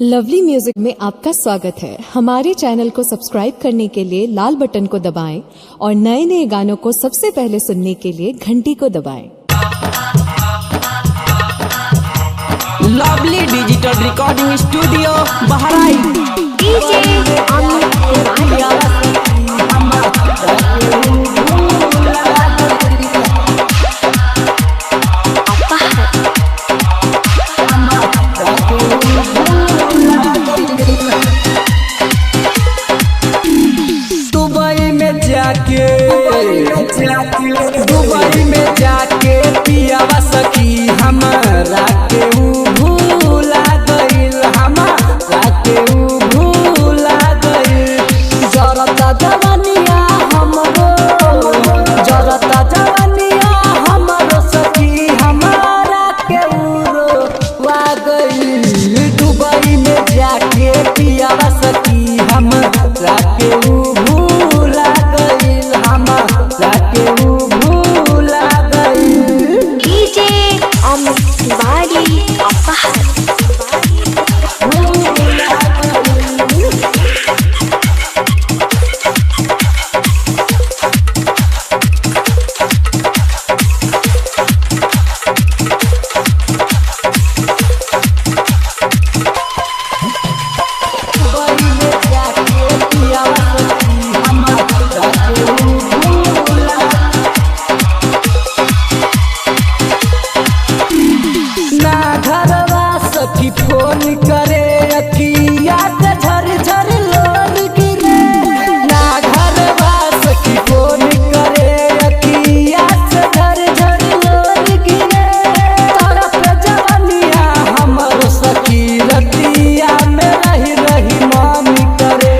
Lovely music में आपका स्वागत है। हमारे चैनल को सब्सक्राइब करने के लिए लाल बटन को दबाएं और नए नए गानों को सबसे पहले सुनने के लिए घंटी को दबाएं। Lovely digital recording studio Bahraich. Dubai में जाके पियावा सखी हमारा के भूला गइल, हमारा के भूला गइल। जरता जवानिया हमरो, जरता जवानिया हमरो सखी हमारा के रोवा गइल। दुबई में जाके पियावा सखी हमारा के भूला गइल, हमारा के भूला गइल। डीजे अमित तिवारी अपहर फोन करे अखिया से झर झर लोर गिरे, ना घरवा सखी फोन करे अखिया से झर झर लोर गिरे। तरफ जवानिया हमरो सखी रतिया में रही रही मामी करे।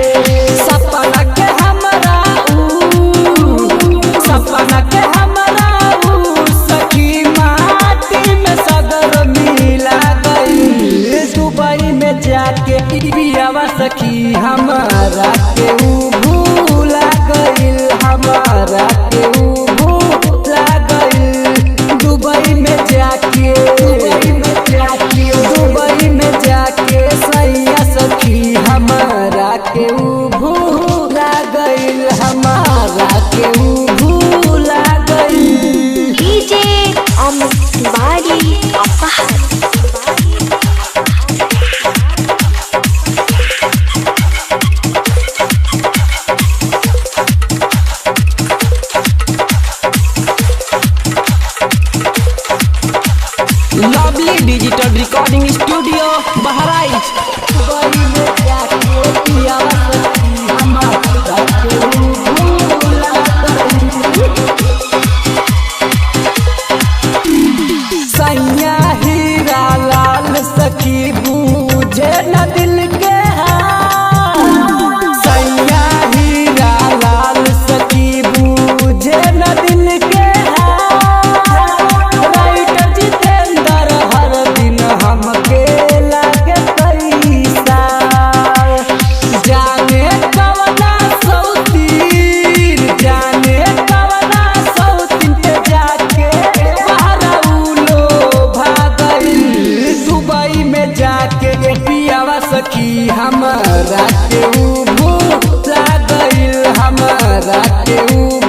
सपना के हमरा सपना के हमरा सखी माटी में सदर मिला दुबई में जाके पियावा सखी हमारा के भूला गइल, हमारा के भूला गइल। दुबई में जाके दुबई में जाके सैया सखी हमारा के भूला गइल, हमारा के भूला गइल। डीजे अमित तिवारी अपहर lovely digital recording studio Bahraich. Dubai में जाके पियावा सखी हमारा के भूला गइल। सैया हीरा लाल सखी बूझे न दिल के हाल, सैया हीरा लाल सखी बूझे न दिल के हाल। राइटर जितेंद्र हर दिन हमके लागे पैसा, जाने कवना सौतीन, जाने कवना सौतीन पे जाके दुबई में जाके पियावा सखी हमारा के भूला गइल, हमारा के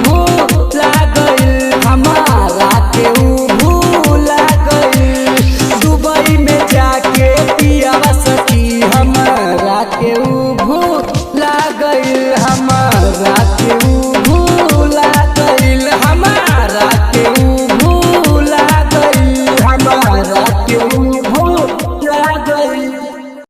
भूला गइल, हमारा के भूला गइल। दुबई में जाके पियावा सखी हमारा के भूला गइल, हमारा के